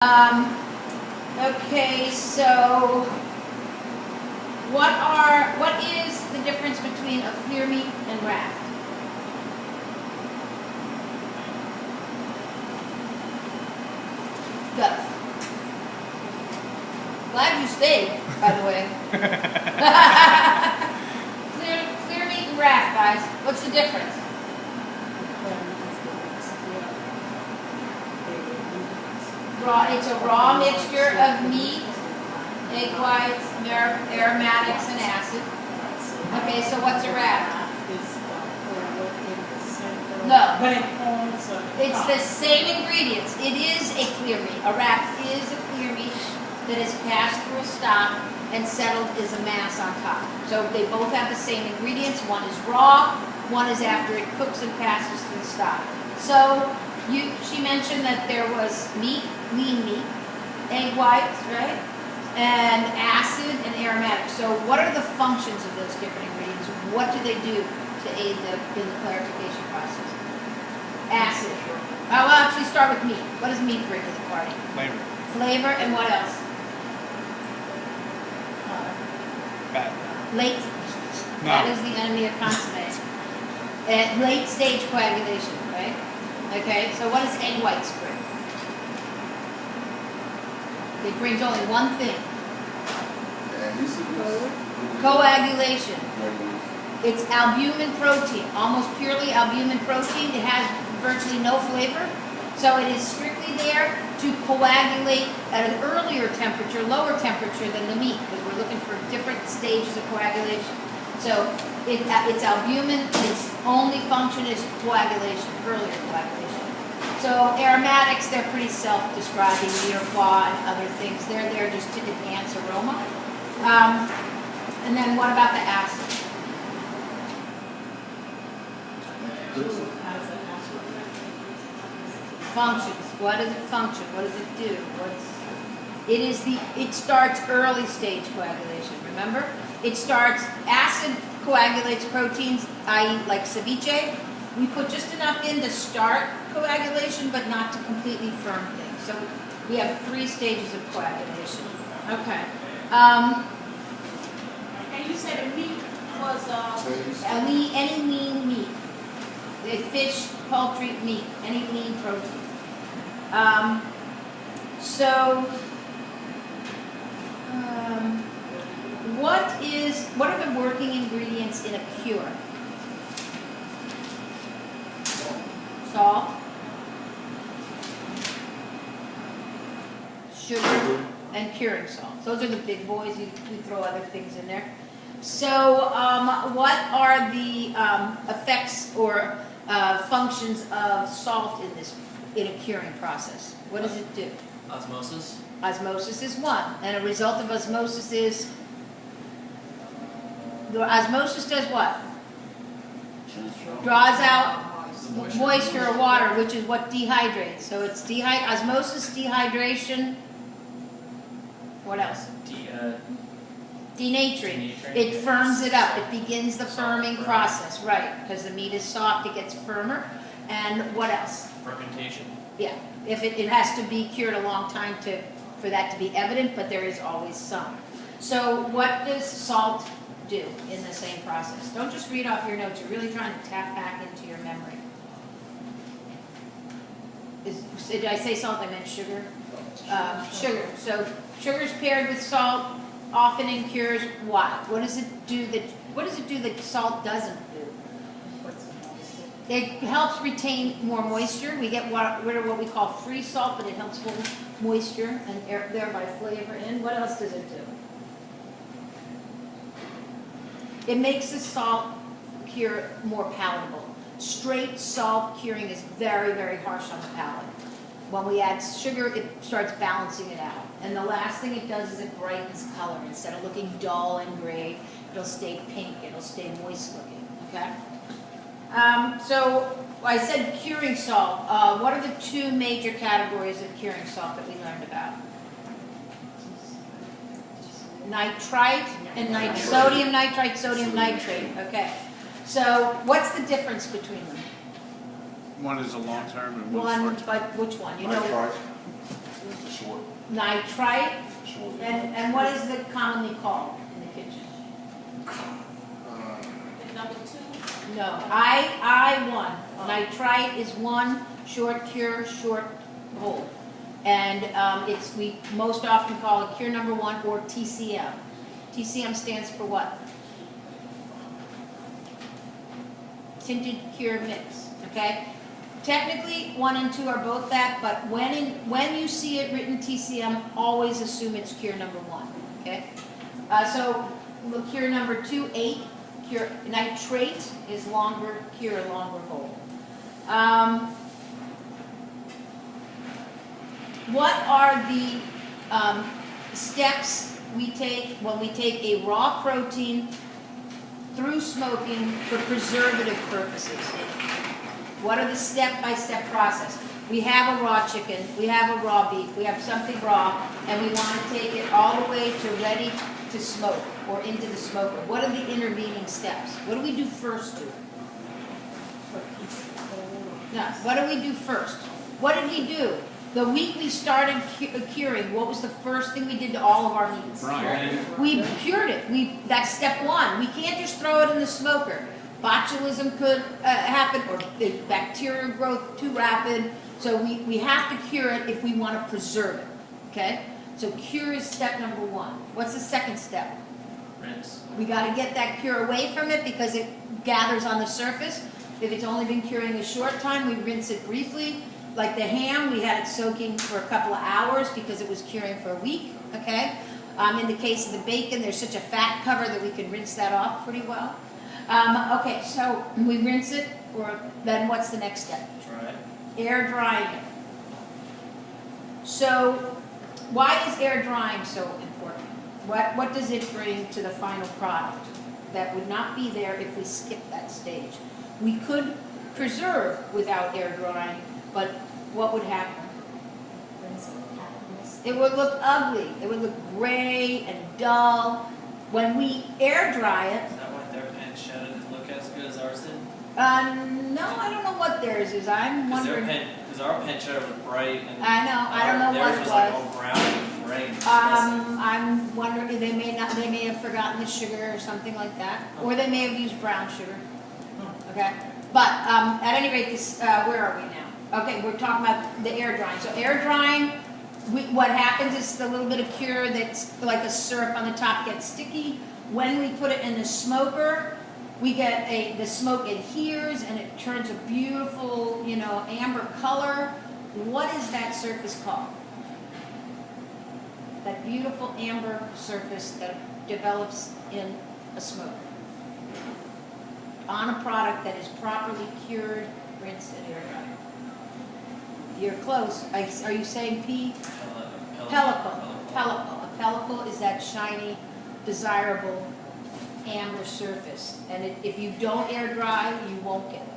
Okay, so what is the difference between a clear meat and raft? Go. Glad you stayed, by the way. clear meat and raft, guys. What's the difference? It's a raw mixture of meat, egg whites, aromatics, and acid. Okay, so what's a raft? No. It's the same ingredients. It is a clear meat. A raft is a clear meat that is passed through a stock and settled as a mass on top. So they both have the same ingredients. One is raw, one is after it cooks and passes through the stock. So she mentioned that there was meat, lean meat, egg whites, right? And acid and aromatics. So what are the functions of those different ingredients? What do they do to aid in the clarification process? Acid. I'll actually start with meat. What does meat bring to the party? Flavor. Flavor, and what else? Fat. Late. No. That is the enemy of consommé. Late stage coagulation, right? Okay, so what does egg whites bring? It brings only one thing. Coagulation. It's albumin protein, almost purely albumin protein. It has virtually no flavor. So it is strictly there to coagulate at an earlier temperature, lower temperature than the meat, because we're looking for different stages of coagulation. So it's albumin, its only function is coagulation, earlier coagulation. So aromatics, they're pretty self-describing, mirepoix and other things. They're there just to enhance aroma. And then what about the acid? Functions. What does it function? What does it do? It starts early stage coagulation, remember? It starts, acid coagulates proteins, i.e. like ceviche. We put just enough in to start coagulation, but not to completely firm things. So we have 3 stages of coagulation. Okay. And you said the meat was Any lean meat. Fish, poultry, meat, any lean protein. What are the working ingredients in a cure? Salt, sugar, and curing salt. Those are the big boys. We throw other things in there. So what are the effects or functions of salt in a curing process? What does it do? Osmosis. Osmosis is one, and a result of osmosis is, the osmosis does what? Draws out moisture or water, which is what dehydrates. So it's osmosis, dehydration. What else? Denaturing. It firms it up. It begins the firming process, right? Because the meat is soft, it gets firmer. And what else? Fermentation. Yeah. If it has to be cured a long time for that to be evident, but there is always some. So what does salt do in the same process? Don't just read off your notes. You're really trying to tap back into your memory. Did I say salt? I meant sugar. Sugar. So sugar is paired with salt, often in cures. Why? What does it do that salt doesn't do? It helps retain more moisture. We get rid of what we call free salt, but it helps hold moisture and thereby flavor in. What else does it do? It makes the salt cure more palatable. Straight salt curing is very, very harsh on the palate. When we add sugar, it starts balancing it out. And the last thing it does is it brightens color. Instead of looking dull and gray, it'll stay pink, it'll stay moist looking, okay? So I said curing salt. What are the 2 major categories of curing salt that we learned about? Nitrite and sodium nitrite, sodium nitrate. Okay. So what's the difference between them? One is a long term and One, one's short term. but which one? You know, Short, nitrite, short. and what is it commonly called in the kitchen? And number 2, No, I1. Nitrite is one, short cure, short hold. And we most often call it cure number 1 or TCM. TCM stands for what? Tinted cure mix, okay? Technically, 1 and 2 are both that, but when you see it written TCM, always assume it's cure number 1, okay? So look, cure number 2, 8. Cure nitrate is longer cure, longer hold. What are the steps we take when we take a raw protein through smoking for preservative purposes? What are the step-by-step process? We have a raw chicken, we have a raw beef, we have something raw, and we want to take it all the way to ready to smoke or into the smoker. What are the intervening steps? What do we do first to it? No, what do we do first? What did we do? The week we started curing, what was the first thing we did to all of our meats? Brian. We cured it. That's step 1. We can't just throw it in the smoker. Botulism could happen, or the bacterial growth too rapid. So we have to cure it if we want to preserve it. Okay? So cure is step number 1. What's the second step? Rinse. We got to get that cure away from it because it gathers on the surface. If it's only been curing a short time, we rinse it briefly. Like the ham, we had it soaking for a couple of hours because it was curing for a week, okay? In the case of the bacon, there's such a fat cover that we can rinse that off pretty well. Okay, so we rinse it, or then what's the next step? Dry. Air drying it. So why is air drying so important? What does it bring to the final product that would not be there if we skip that stage? We could preserve without air drying, but what would happen? It would look ugly. It would look gray and dull. When we air dry it, Is that why their pancetta didn't look as good as ours did? no, I don't know what theirs is. I'm wondering. Because our pancetta was bright and I know. I don't know what theirs it was like was. all brown and gray. And disgusting. I'm wondering they may have forgotten the sugar or something like that, or they may have used brown sugar. Okay, but at any rate, this where are we now? Okay, we're talking about the air drying. So air drying, what happens is the little bit of cure that's like a syrup on the top gets sticky. When we put it in the smoker, we get the smoke adheres and it turns a beautiful, amber color. What is that surface called? That beautiful amber surface that develops in a smoker on a product that is properly cured, rinsed, and air dried. You're close. Are you saying P? Pellicle. Pellicle. A pellicle is that shiny, desirable amber surface. And if you don't air dry, you won't get it.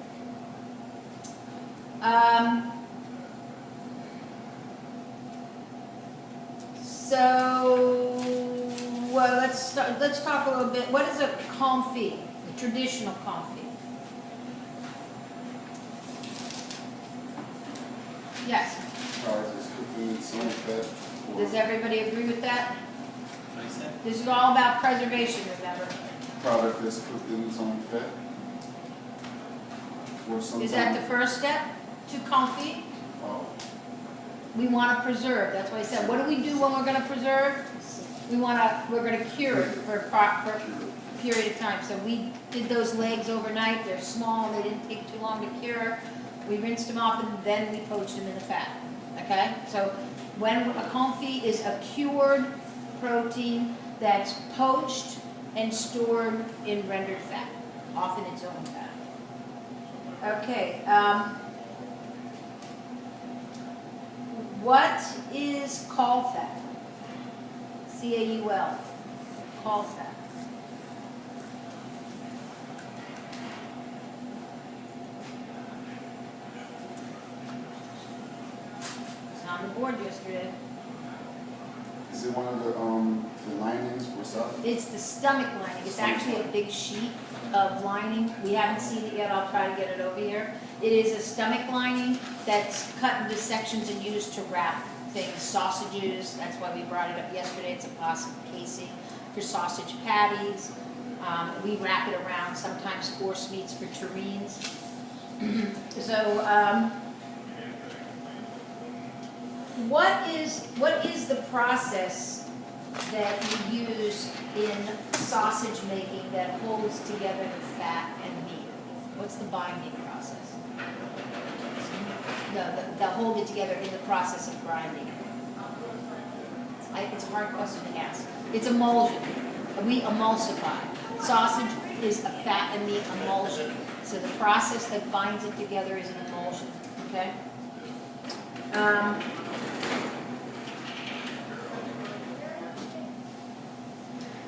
Well, let's talk a little bit. What is a confit? A traditional confit? Yes. Product is cooked in its own fat. Does everybody agree with that? What do you say? This is all about preservation, remember? Product that's cooked in its own fat. Or Is that the first step to confit? Oh, We want to preserve. That's why I said, what do we do when we're going to preserve? We're going to cure it for a period of time. So we did those legs overnight. They're small. They didn't take too long to cure. We rinsed them off and then we poached them in the fat. Okay? So when a confit is a cured protein that's poached and stored in rendered fat, often its own fat. Okay. What is caul fat? C-A-U-L. Caul fat. It's on the board yesterday. is it one of the linings for salad? It's the stomach lining. It's actually a big sheet of lining. We haven't seen it yet. I'll try to get it over here. It is a stomach lining that's cut into sections and used to wrap things, sausages, that's why we brought it up yesterday, it's a possible casing for sausage patties. We wrap it around, sometimes force meats for terrines. So, what is the process that you use in sausage making that holds together the fat and meat? What's the binding process? No, the hold it together in the process of grinding. It's a hard question to ask. It's emulsion. We emulsify. Sausage is a fat and meat emulsion. So the process that binds it together is an emulsion. Okay?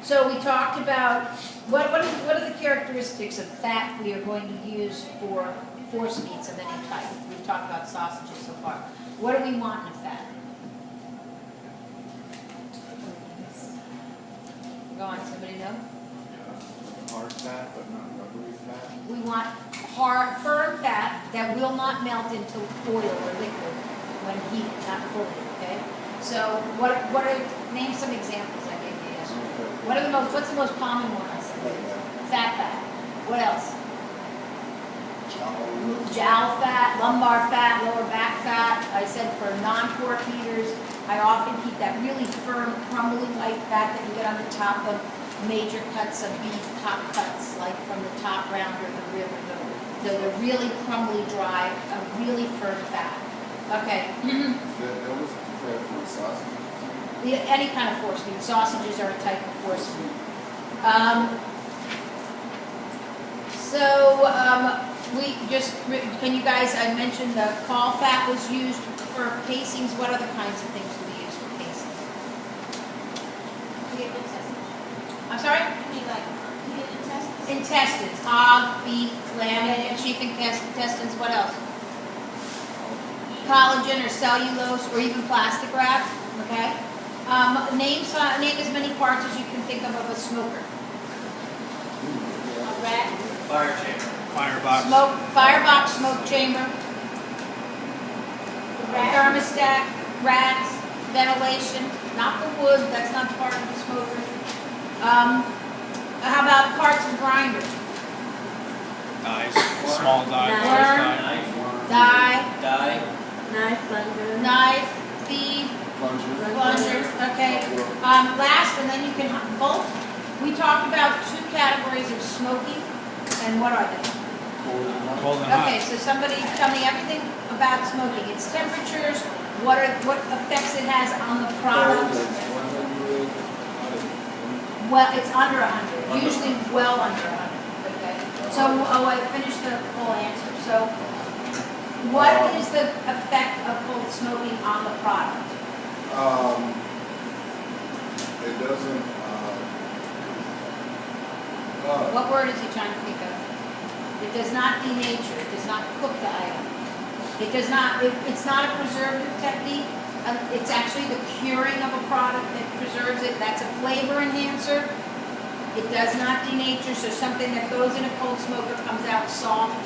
So we talked about what are the characteristics of fat we are going to use for force meats of any type. We've talked about sausages so far. What do we want in a fat? Go on, somebody know? Hard fat, but not rubbery fat. We want hard, firm fat that will not melt into oil or liquid when heated, not fully, okay? So name some examples I gave you yesterday. What's the most common ones? Fat fat. What else? Jowl fat, lumbar fat, lower back fat. I said for non-pork eaters, I often keep that really firm, crumbly white fat that you get on the top of major cuts of beef, top cuts, like from the top round or the rib or the really crumbly, dry, a really firm fat. Okay. That was preferred for sausage. Any kind of force meat. Sausages are a type of force meat. Can you guys, I mentioned the caul fat was used for casings. What other kinds of things do we use for casings? Pig intestines. I'm sorry? You mean like pig intestines? Intestines, hog, beef, lamb, and chief intestines. What else? Collagen or cellulose or even plastic wrap. Okay. Name as many parts as you can think of a smoker. A rat? Fire chamber. Firebox. Firebox, smoke chamber, Rat? thermostat, rats, ventilation, not the wood, that's not part of the smoker. How about carts and grinders? Dies. Small die. Knife. large Worm. die. Die, Knife, blender. knife, feed, plungers, okay. Last, and then you can, both, we talked about two categories of smoking, and what are they? Cold and hot. Okay, so somebody tell me everything about smoking, its temperatures, what effects it has on the product. Well, it's under 100, usually well under 100, okay? So, I finished the whole answer. So, what is the effect of cold smoking on the product? It doesn't, What word is he trying to think of? It does not denature, it does not cook the item. It does not, it's not a preservative technique. It's actually the curing of a product that preserves it. That's a flavor enhancer. It does not denature, so something that goes in a cold smoker comes out soft.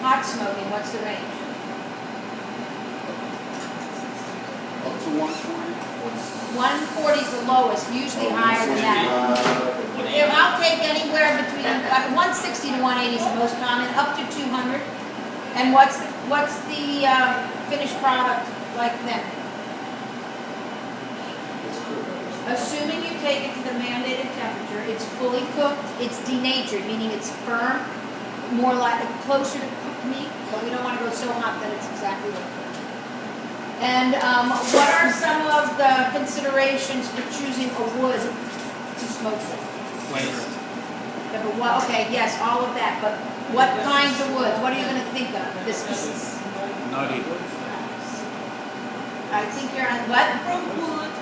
Hot smoking, what's the range? up to 140. 140 is the lowest, usually higher than that. I'll take anywhere between 160 to 180 is the most common, up to 200. And what's the finished product like then? Assuming you take it to the mandated temperature, it's fully cooked, it's denatured, meaning it's firm, more like closer to cooked meat, but we don't want to go so hot that it's exactly like cooked. And what are some of the considerations for choosing a wood to smoke with? Flavor. Yeah, but what, okay, yes, all of that, but what kinds of woods? What are you going to think of? This is, Nutty. I think you're on what?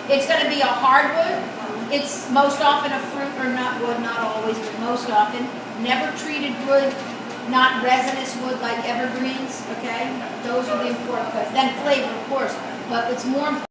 It's going to be a hardwood. It's most often a fruit or nut wood, not always, but most often. Never treated wood, not resinous wood like evergreens, okay? Those are the important ones. Then flavor, of course, but it's more important.